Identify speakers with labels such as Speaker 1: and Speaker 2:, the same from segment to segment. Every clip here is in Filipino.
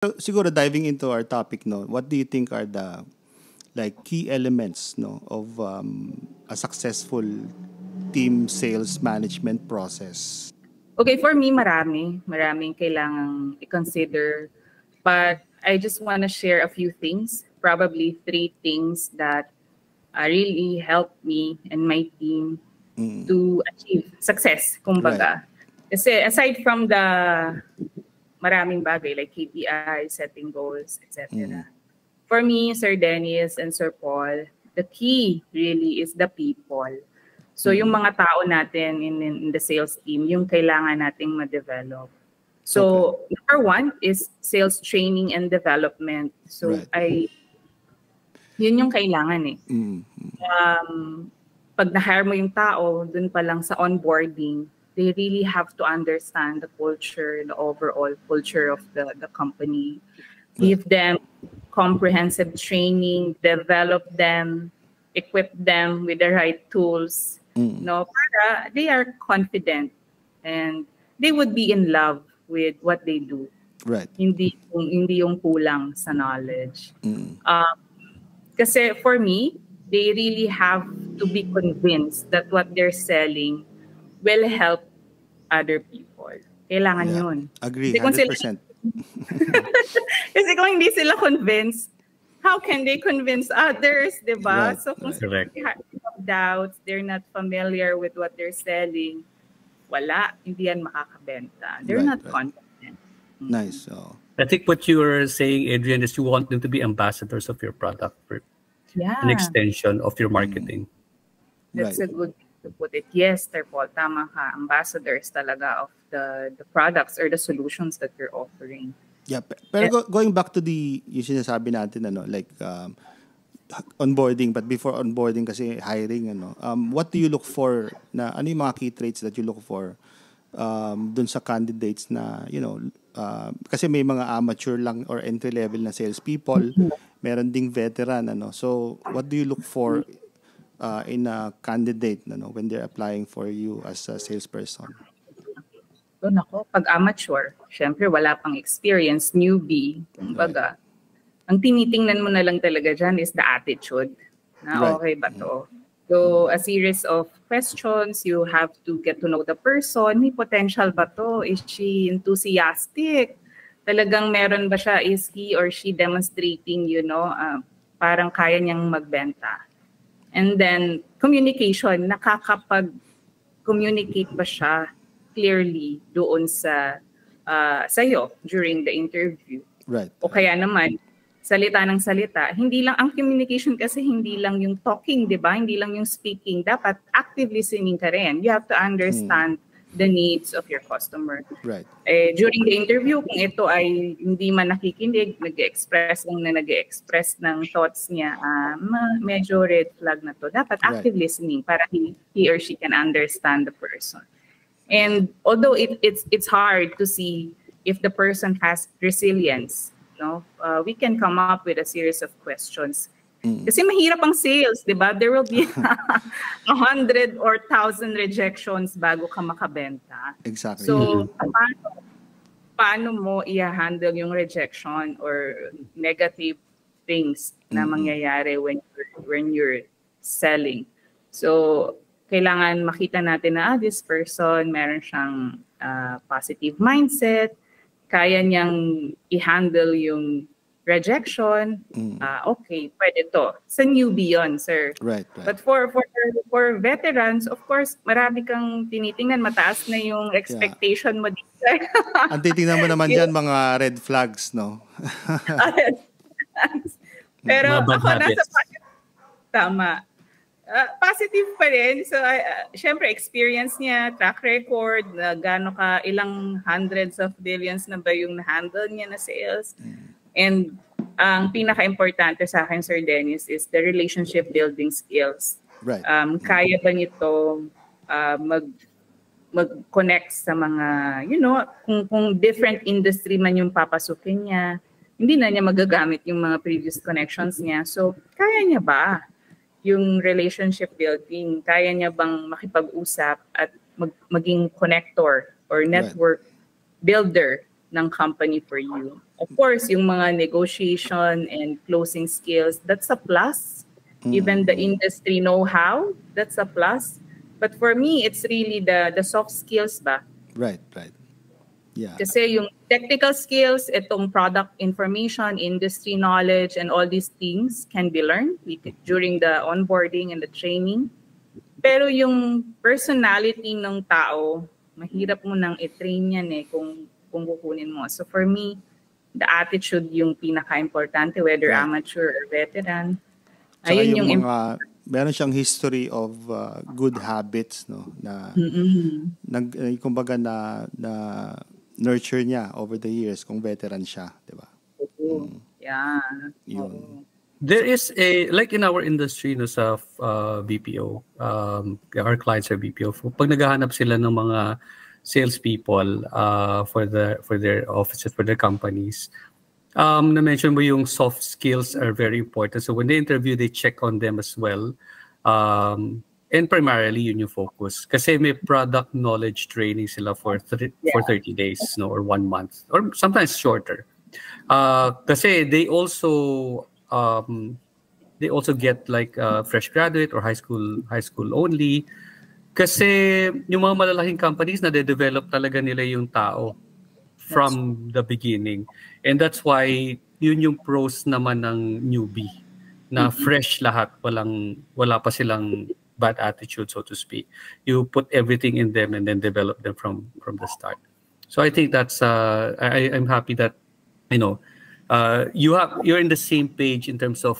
Speaker 1: So, siguro diving into our topic, no, what do you think are the like key elements, no, of a successful team sales management process?
Speaker 2: Okay, for me, maraming kailangang i-consider. But I just want to share a few things, probably three things that really helped me and my team
Speaker 1: Mm,
Speaker 2: to achieve success,
Speaker 1: right.
Speaker 2: kumbaga. Kasi aside from the maraming bagay like KPI, setting goals,
Speaker 1: Mm,
Speaker 2: etc. For me, Sir Dennis and Sir Paul, the key really is the people. So yung
Speaker 1: mm,
Speaker 2: mga tao natin in the sales team, yung kailangan nating ma-develop.
Speaker 1: okay.
Speaker 2: So number one is sales training and development. So
Speaker 1: Right.
Speaker 2: yun yung kailangan eh.
Speaker 1: Mm,
Speaker 2: Um, Pag na-hire mo yung tao, dun pa lang sa onboarding, they really have to understand the culture, the overall culture of the company.
Speaker 1: right.
Speaker 2: Give them comprehensive training, develop them, equip them with the right tools,
Speaker 1: Mm,
Speaker 2: no, para they are confident and they would be in love with what they do.
Speaker 1: right.
Speaker 2: Hindi yung kulang sa knowledge.
Speaker 1: Mm,
Speaker 2: Kasi for me, they really have to be convinced that what they're selling will help other people. Kailangan
Speaker 1: yeah.
Speaker 2: yun.
Speaker 1: Agree,
Speaker 2: Kasi kung sila
Speaker 1: 100%.
Speaker 2: Kasi kung hindi sila convinced, how can they convince others, di ba?
Speaker 1: Right,
Speaker 2: So kung
Speaker 1: right.
Speaker 2: sila have doubts, they're not familiar with what they're selling, wala, hindi yan makakabenta. They're
Speaker 1: Right,
Speaker 2: not
Speaker 1: right.
Speaker 2: confident.
Speaker 1: Nice. Oh,
Speaker 3: I think what you were saying, Adrian, is you want them to be ambassadors of your product, or
Speaker 2: Yeah,
Speaker 3: an extension of your marketing.
Speaker 2: that's
Speaker 1: right.
Speaker 2: a good way to put it. Yes, Sir Paul, tama ka. Ambassadors talaga of the products or the solutions that you're offering.
Speaker 1: Yeah, pero going back to yung sinasabi natin, ano, like onboarding, but before onboarding kasi hiring, ano, what do you look for ano yung mga key traits that you look for dun sa candidates na, kasi may mga amateur lang or entry level na salespeople, meron ding veteran, ano. So, what do you look for in a candidate, when they're applying for you as a salesperson?
Speaker 2: So, nako, pag amateur, syempre wala pang experience, newbie, kumbaga, ang tinitingnan mo na lang talaga dyan is the attitude. Na
Speaker 1: Right.
Speaker 2: okay ba to? So, a series of questions, you have to get to know the person. May potential ba to? Is she enthusiastic? Talagang meron ba siya? Is he or she demonstrating, parang kaya niyang magbenta? And then, communication, nakakapag-communicate ba siya clearly doon sa'yo during the interview?
Speaker 1: Right.
Speaker 2: O kaya naman, salita ng salita. Hindi lang, ang communication kasi hindi lang yung talking, di ba? Hindi lang yung speaking. Dapat active listening ka rin. You have to understand the needs of your customer.
Speaker 1: Right.
Speaker 2: During the interview, kung ito ay hindi man nakikinig, nag-express ng thoughts niya, medyo red flag na to. Dapat active listening para he or she can understand the person. And although it's hard to see if the person has resilience, we can come up with a series of questions. Kasi mahirap ang sales, di ba? There will be 100 or 1,000 rejections bago ka makabenta.
Speaker 1: Exactly.
Speaker 2: So, paano mo i-handle yung rejection or negative things na mangyayari when you're selling? So, kailangan makita natin na this person meron siyang positive mindset, kaya niyang i-handle yung rejection, okay, pwede to. Sa newbie yun, sir.
Speaker 1: Right.
Speaker 2: But for veterans, of course, marami kang tinitingnan, mataas na yung expectation mo dito.
Speaker 1: Ang titingnan mo naman dyan, mga red flags, no?
Speaker 2: Pero
Speaker 3: Mga bad
Speaker 2: ako, nasa
Speaker 3: habits.
Speaker 2: tama. Positive pa rin. So, syempre, experience niya, track record, ilang hundreds of billions na ba yung na-handle niya na sales. And ang pinaka-importante sa akin, Sir Dennis, is the relationship building skills.
Speaker 1: Right.
Speaker 2: Kaya ba nito mag-connect sa mga, kung different industry man yung papasukin niya, hindi na niya magagamit yung mga previous connections niya. So, kaya niya ba yung relationship building? Kaya niya bang makipag-usap at maging connector or network builder ng company for you. Of course, yung mga negotiation and closing skills, that's a plus. Even the industry know-how, that's a plus. But for me, it's really the soft skills ba?
Speaker 1: Right. Yeah.
Speaker 2: Kasi yung technical skills, itong product information, industry knowledge, and all these things can be learned during the onboarding and the training. Pero yung personality ng tao, mahirap mo nang i-train yan kung kukunin mo. So for me, the attitude yung pinaka-importante, whether amateur or veteran.
Speaker 1: Tsaka ayun yung mga, meron siyang history of good habits, no? Na, kumbaga na nurture niya over the years kung veteran siya, di ba?
Speaker 2: Yeah.
Speaker 1: Yun.
Speaker 3: There is like in our industry no, sa BPO, our clients are BPO. Pag naghahanap sila ng mga salespeople for their offices, for their companies, na-mention mo yung soft skills are very important. So when they interview, they check on them as well. And primarily, yun yung focus. Kasi may product knowledge training sila for 30 days, no, or 1 month, or sometimes shorter. Kasi they also get like fresh graduate or high school only. Kasi yung mga malalaking companies na de-develop talaga nila yung tao from the beginning. And that's why yun yung pros naman ng newbie na fresh lahat, wala pa silang bad attitude, so to speak. You put everything in them and then develop them from the start. So I think that's I'm happy that you're in the same page in terms of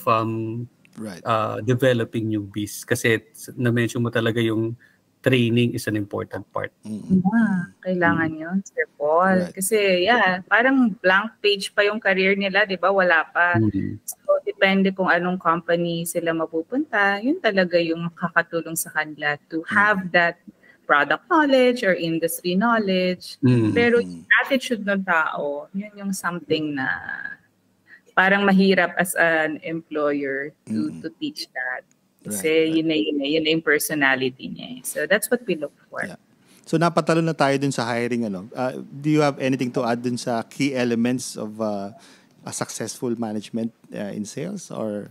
Speaker 3: developing newbies. Kasi na-mention mo talaga yung training is an important part.
Speaker 2: Kailangan yun, Sir Paul. Right. Kasi parang blank page pa yung career nila, di ba? Wala pa. So depende kung anong company sila mapupunta, yun talaga yung makakatulong sa kanila to have that product knowledge or industry knowledge. Pero yung attitude ng tao, yun yung something na parang mahirap as an employer to teach that. Kasi yun na yung personality niya. So that's what we look for.
Speaker 1: Yeah. So napatalo na tayo dun sa hiring. Do you have anything to add dun sa key elements of a successful management in sales? Or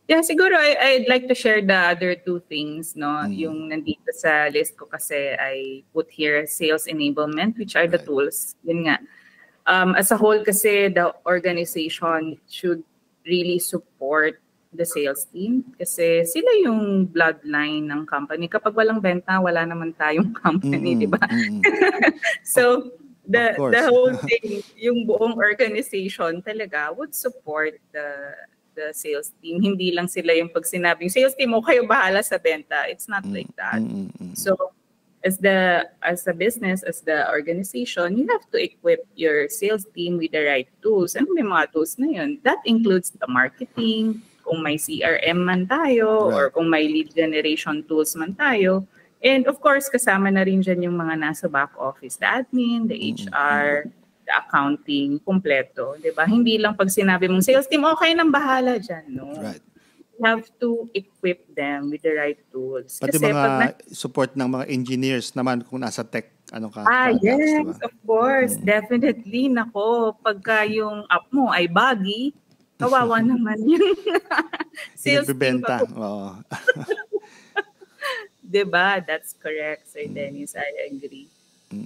Speaker 2: yeah, siguro I'd like to share the other two things. No, yung nandito sa list ko kasi I put here sales enablement, which are the tools. Yun nga. As a whole kasi the organization should really support the sales team kasi sila yung bloodline ng company. Kapag walang benta, wala naman tayong company, di ba? So, the whole thing, yung buong organization talaga would support the sales team. Hindi lang sila yung pag sinabing, sales team, kayo bahala sa benta. It's not like that. So, as a business, as the organization, you have to equip your sales team with the right tools. Ano may mga tools na yun? That includes the marketing, kung may CRM man tayo, or kung may lead generation tools man tayo. And of course, kasama na rin dyan yung mga nasa back office, the admin, the HR, the accounting, kompleto. Diba? Hindi lang pag sinabi mong sales team, okay nang bahala dyan. No? Right. You have to equip them with the right tools.
Speaker 1: Pati kasi mga support ng mga engineers naman kung nasa tech,
Speaker 2: yes, diba? Of course. Definitely. Nako, pagka yung app mo ay buggy, kawawa naman yung sales team. Diba? That's correct, Sir Dennis. I agree.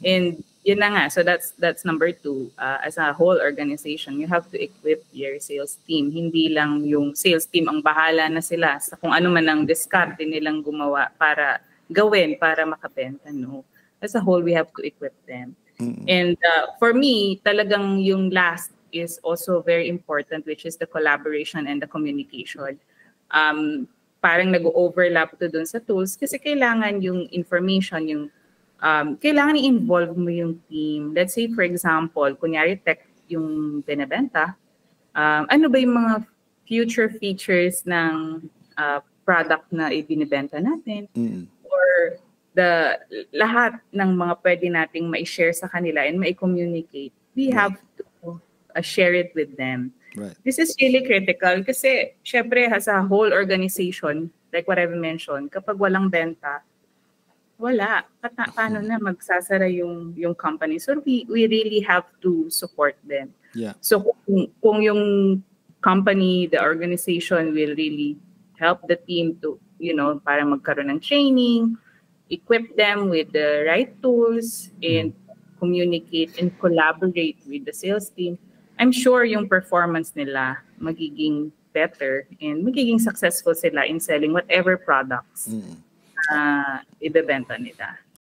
Speaker 2: And yun na nga. So that's number 2. As a whole organization, you have to equip your sales team. Hindi lang yung sales team ang bahala na sila sa kung ano man ang diskarte nilang gumawa para gawin, para makabenta. No. As a whole, we have to equip them. And for me, talagang yung last is also very important, which is the collaboration and the communication. Parang nag-overlap to dun sa tools kasi kailangan yung information, yung kailangan i-involve mo yung team. Let's say, for example, kunyari tech yung binibenta, ano ba yung mga future features ng product na ibinibenta natin? Or lahat ng mga pwede nating ma-share sa kanila and ma-communicate. We have to share it with them. Right. This is really critical kasi syempre as a whole organization, like what I've mentioned, kapag walang benta, wala. Paano na magsasara yung company? So we really have to support them.
Speaker 1: Yeah.
Speaker 2: So kung yung company, the organization will really help the team to, para magkaroon ng training, equip them with the right tools, and communicate and collaborate with the sales team, I'm sure yung performance nila magiging better and magiging successful sila in selling whatever products ibebenta nila.